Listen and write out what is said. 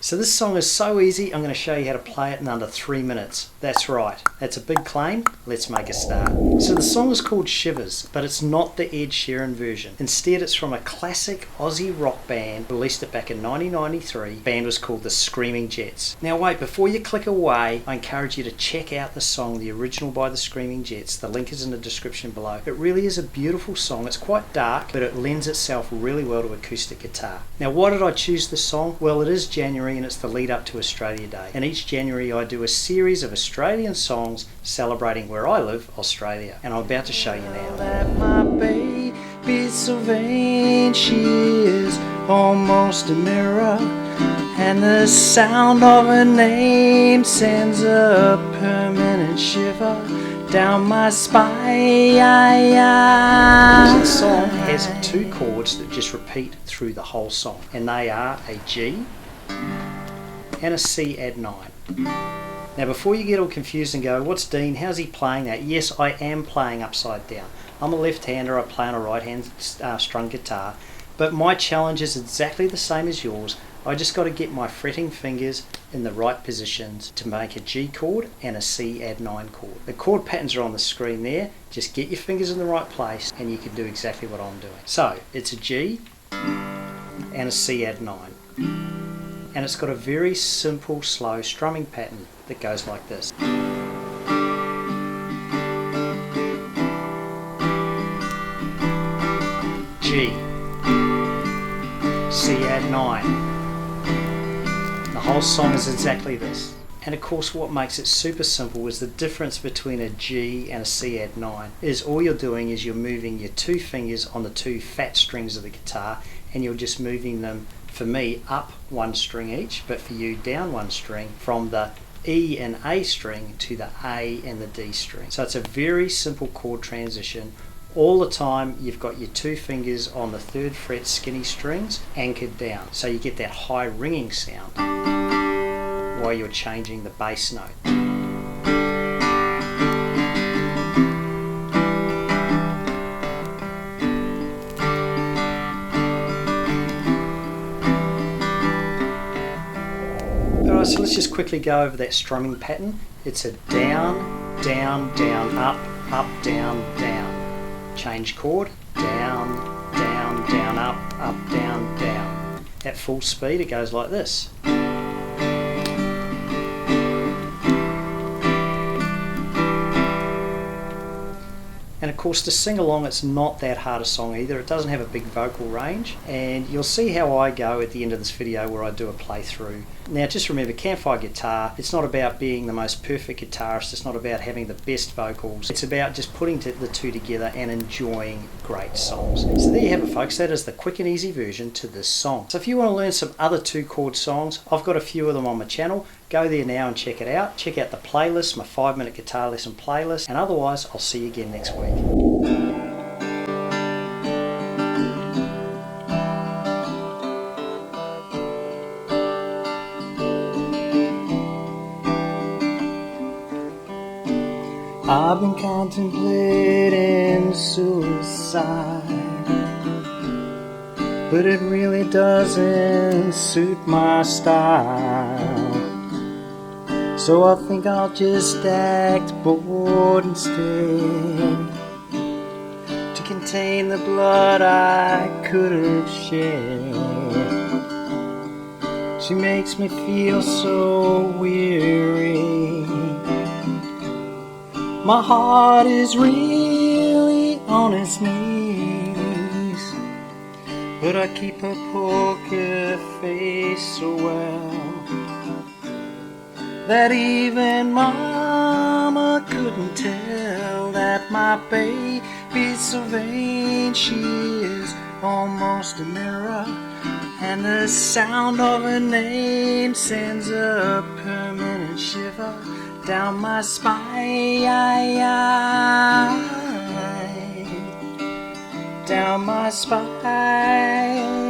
So this song is so easy, I'm going to show you how to play it in under 3 minutes. That's right, that's a big claim, let's make a start. So the song is called Shivers, but it's not the Ed Sheeran version. Instead it's from a classic Aussie rock band, released it back in 1993. The band was called the Screaming Jets. Now wait, before you click away, I encourage you to check out the song, the original by the Screaming Jets. The link is in the description below. It really is a beautiful song. It's quite dark, but it lends itself really well to acoustic guitar. Now why did I choose this song? Well, it is January and it's the lead up to Australia Day, and each January I do a series of Australian songs celebrating where I live, Australia, and I'm about to show you now. That my baby's so vain, she is almost a mirror, and the sound of her name sends a permanent shiver down my spine. This song has 2 chords that just repeat through the whole song, and they are a G and a C add 9. Now before you get all confused and go, what's Dene, how's he playing that? Yes, I am playing upside down. I'm a left-hander, I play on a right-hand strung guitar, but my challenge is exactly the same as yours. I just got to get my fretting fingers in the right positions to make a G chord and a C add 9 chord. The chord patterns are on the screen there. Just get your fingers in the right place and you can do exactly what I'm doing. So it's a G and a C add 9. And it's got a very simple, slow strumming pattern that goes like this. G, C add 9. The whole song is exactly this. And of course what makes it super simple is the difference between a G and a C add 9 is all you're doing is you're moving your 2 fingers on the 2 fat strings of the guitar, and you're just moving them, for me, up 1 string each, but for you down 1 string from the E and A string to the A and the D string. So it's a very simple chord transition. All the time you've got your 2 fingers on the 3rd fret skinny strings anchored down, so you get that high ringing sound while you're changing the bass note. Alright, so let's just quickly go over that strumming pattern. It's a down, down, down, up, up, down, down. Change chord, down, down, down, up, down, down. At full speed it goes like this. And of course to sing along it's not that hard a song either. It doesn't have a big vocal range, and you'll see how I go at the end of this video where I do a playthrough. Now just remember, Campfire guitar, it's not about being the most perfect guitarist, it's not about having the best vocals, it's about just putting the 2 together and enjoying great songs. So there you have it folks, that is the quick and easy version to this song. So if you want to learn some other 2 chord songs, I've got a few of them on my channel. Go there now and check it out. Check out the playlist, my 5-minute guitar lesson playlist, and otherwise I'll see you again next week. I've been contemplating suicide, but it really doesn't suit my style. So I think I'll just act bored instead, to contain the blood I could have shed. She makes me feel so weary. My heart is really on its knees, but I keep a poker face so well that even Mama couldn't tell that my baby's so vain, she is almost a mirror, and the sound of her name sends a permanent shiver down my spine, down my spine.